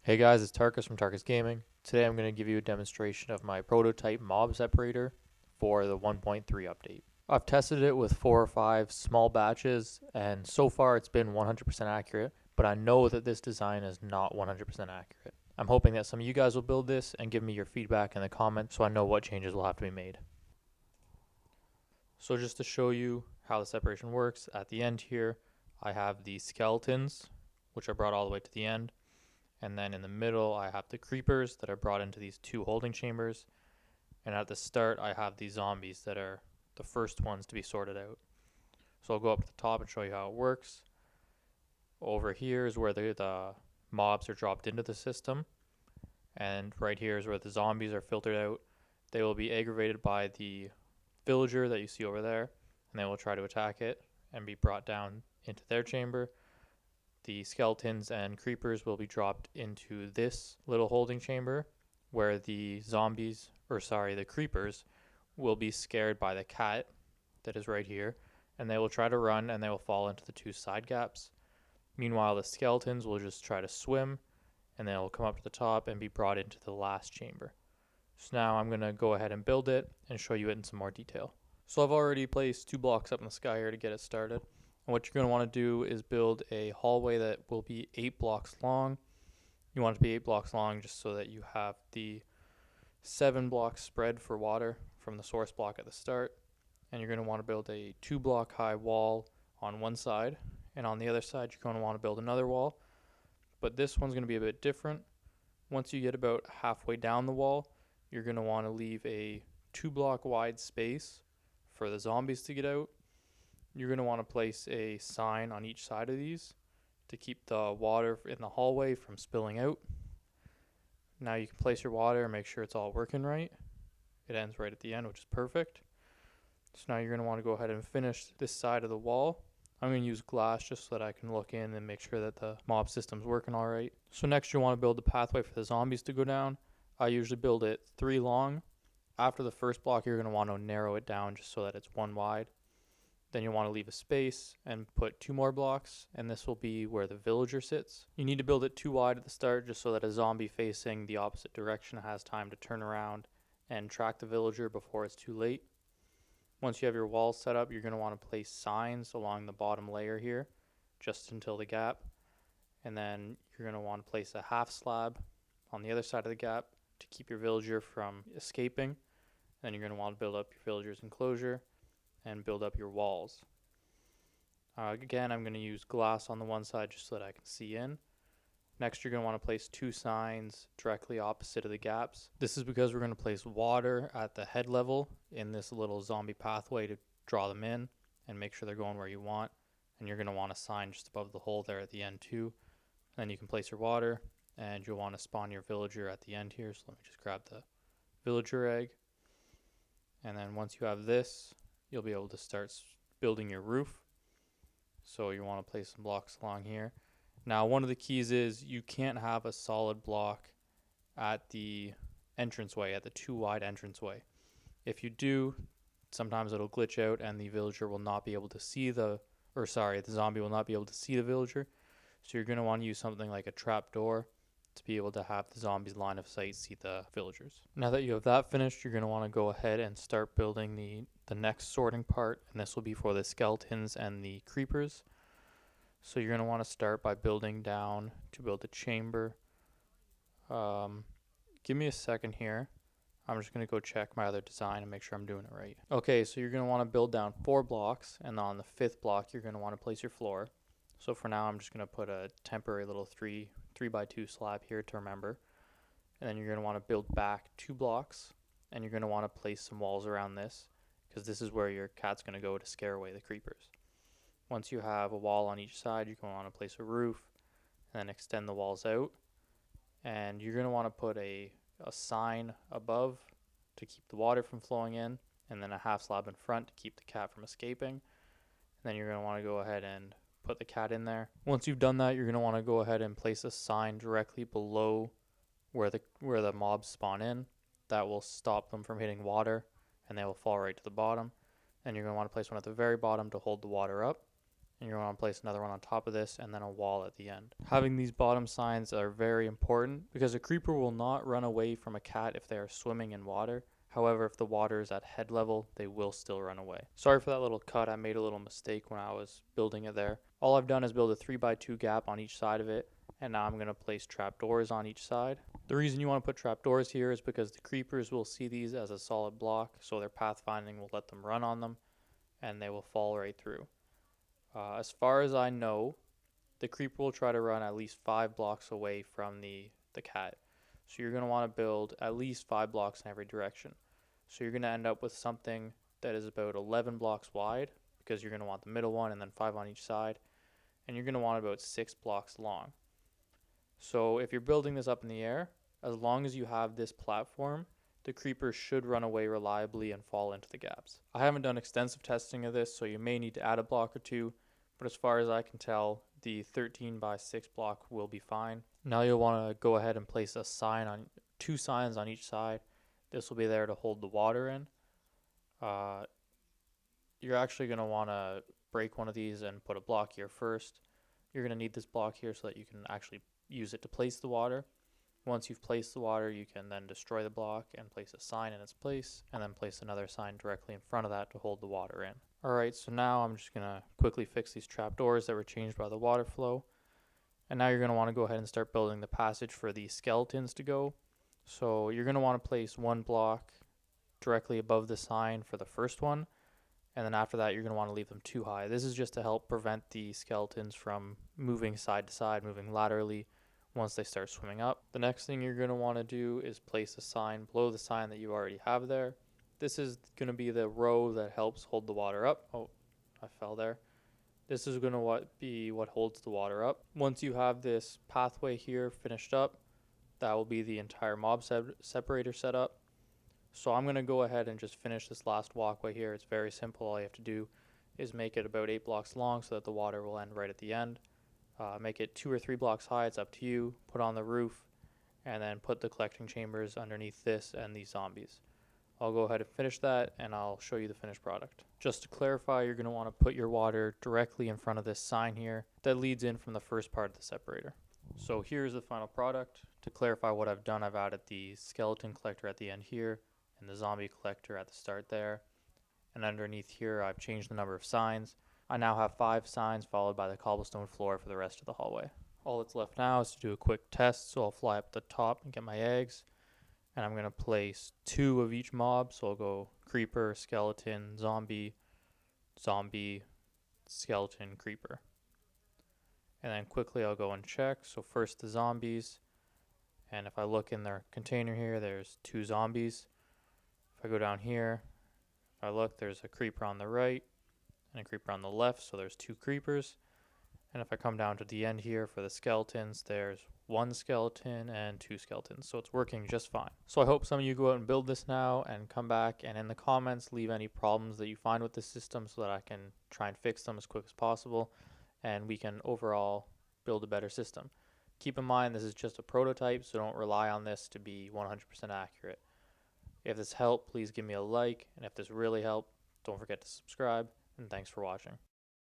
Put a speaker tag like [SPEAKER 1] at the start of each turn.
[SPEAKER 1] Hey guys, it's Tarkus from TarkhisGaming. Today I'm going to give you a demonstration of my prototype mob separator for the 1.3 update. I've tested it with 4 or 5 small batches and so far it's been 100% accurate, but I know that this design is not 100% accurate. I'm hoping that some of you guys will build this and give me your feedback in the comments so I know what changes will have to be made. So just to show you how the separation works, at the end here I have the skeletons, which are brought all the way to the end. And then in the middle, I have the creepers that are brought into these 2 holding chambers. And at the start, I have these zombies that are the first ones to be sorted out. So I'll go up to the top and show you how it works. Over here is where the mobs are dropped into the system. And right here is where the zombies are filtered out. They will be aggravated by the villager that you see over there. And they will try to attack it and be brought down into their chamber. The skeletons and creepers will be dropped into this little holding chamber where the creepers will be scared by the cat that is right here, and they will try to run and they will fall into the 2 side gaps. Meanwhile, the skeletons will just try to swim and they will come up to the top and be brought into the last chamber. So now I'm going to go ahead and build it and show you it in some more detail. So I've already placed 2 blocks up in the sky here to get it started. And what you're going to want to do is build a hallway that will be 8 blocks long. You want it to be 8 blocks long just so that you have the 7 block spread for water from the source block at the start. And you're going to want to build a 2 block high wall on one side. And on the other side, you're going to want to build another wall. But this one's going to be a bit different. Once you get about halfway down the wall, you're going to want to leave a 2 block wide space for the zombies to get out. You're going to want to place a sign on each side of these to keep the water in the hallway from spilling out. Now you can place your water and make sure it's all working right. It ends right at the end, which is perfect. So now you're going to want to go ahead and finish this side of the wall. I'm going to use glass just so that I can look in and make sure that the mob system's working all right. So next you want to build the pathway for the zombies to go down. I usually build it 3 long. After the first block, you're going to want to narrow it down just so that it's 1 wide. Then you'll want to leave a space and put 2 more blocks, and this will be where the villager sits. You need to build it too wide at the start just so that a zombie facing the opposite direction has time to turn around and track the villager before it's too late. Once you have your walls set up, you're going to want to place signs along the bottom layer here just until the gap. And then you're going to want to place a half slab on the other side of the gap to keep your villager from escaping. Then you're going to want to build up your villager's enclosure and build up your walls. Again, I'm going to use glass on the one side just so that I can see in. Next, you're going to want to place 2 signs directly opposite of the gaps. This is because we're going to place water at the head level in this little zombie pathway to draw them in and make sure they're going where you want. And you're going to want a sign just above the hole there at the end too. Then you can place your water and you'll want to spawn your villager at the end here. So let me just grab the villager egg. And then once you have this, you'll be able to start building your roof. So you want to place some blocks along here. Now, one of the keys is you can't have a solid block at the entranceway, at the 2 wide entranceway. If you do, sometimes it'll glitch out and the villager will not be able to see the zombie will not be able to see the villager. So you're going to want to use something like a trap door to be able to have the zombies' line of sight see the villagers. Now that you have that finished, you're going to want to go ahead and start building the next sorting part, and this will be for the skeletons and the creepers. So you're going to want to start by building down to build a chamber. Give me a second here. I'm just going to go check my other design and make sure I'm doing it right. Okay, so you're going to want to build down 4 blocks, and on the 5th block, you're going to want to place your floor. So for now, I'm just going to put a temporary little 3 by 2 slab here to remember. And then you're going to want to build back 2 blocks, and you're going to want to place some walls around this, because this is where your cat's going to go to scare away the creepers. Once you have a wall on each side, you're going to want to place a roof, and then extend the walls out. And you're going to want to put a sign above to keep the water from flowing in, and then a half slab in front to keep the cat from escaping. And then you're going to want to go ahead and put the cat in there. Once you've done that, you're going to want to go ahead and place a sign directly below where the mobs spawn in. That will stop them from hitting water, and they will fall right to the bottom. And you're going to want to place one at the very bottom to hold the water up. and you want to place another one on top of this, and then a wall at the end. Having these bottom signs are very important because a creeper will not run away from a cat if they are swimming in water. However, if the water is at head level, they will still run away. Sorry for that little cut. I made a little mistake when I was building it there. All I've done is build a 3x2 gap on each side of it, and now I'm going to place trapdoors on each side. The reason you want to put trapdoors here is because the creepers will see these as a solid block, so their pathfinding will let them run on them, and they will fall right through. As far as I know, the creeper will try to run at least 5 blocks away from the cat. So you're going to want to build at least 5 blocks in every direction. So you're going to end up with something that is about 11 blocks wide, because you're going to want the middle one and then 5 on each side. And you're going to want about 6 blocks long. So if you're building this up in the air, as long as you have this platform, the creepers should run away reliably and fall into the gaps. I haven't done extensive testing of this, so you may need to add a block or two, but as far as I can tell, the 13x6 block will be fine. Now you'll want to go ahead and place a sign on 2 signs on each side. This will be there to hold the water in. You're actually going to want to break one of these and put a block here first. You're going to need this block here so that you can actually use it to place the water. Once you've placed the water, you can then destroy the block and place a sign in its place, and then place another sign directly in front of that to hold the water in. Alright, so now I'm just going to quickly fix these trapdoors that were changed by the water flow. And now you're going to want to go ahead and start building the passage for the skeletons to go. So you're going to want to place one block directly above the sign for the first one, and then after that you're going to want to leave them too high. This is just to help prevent the skeletons from moving side to side, moving laterally once they start swimming up. The next thing you're going to want to do is place a sign below the sign that you already have there. This is going to be the row that helps hold the water up. Oh, I fell there. This is going to be what holds the water up. Once you have this pathway here finished up, that will be the entire mob separator set up. So I'm going to go ahead and just finish this last walkway here. It's very simple. All you have to do is make it about 8 blocks long so that the water will end right at the end. Make it 2 or 3 blocks high. It's up to you. Put on the roof, and then put the collecting chambers underneath this and these zombies. I'll go ahead and finish that, and I'll show you the finished product. Just to clarify, you're going to want to put your water directly in front of this sign here that leads in from the first part of the separator. So here's the final product. To clarify what I've done, I've added the skeleton collector at the end here and the zombie collector at the start there. And underneath here, I've changed the number of signs. I now have 5 signs followed by the cobblestone floor for the rest of the hallway. All that's left now is to do a quick test, so I'll fly up the top and get my eggs. And I'm going to place 2 of each mob, so I'll go creeper, skeleton, zombie, zombie, skeleton, creeper. And then quickly I'll go and check. So first the zombies, and if I look in their container here, there's 2 zombies. If I go down here, if I look, there's a creeper on the right and a creeper on the left, so there's 2 creepers. And if I come down to the end here for the skeletons, there's 1 skeleton and 2 skeletons. So it's working just fine. So I hope some of you go out and build this now and come back and in the comments leave any problems that you find with this system so that I can try and fix them as quick as possible and we can overall build a better system. Keep in mind this is just a prototype, so don't rely on this to be 100% accurate. If this helped, please give me a like, and if this really helped, don't forget to subscribe, and thanks for watching.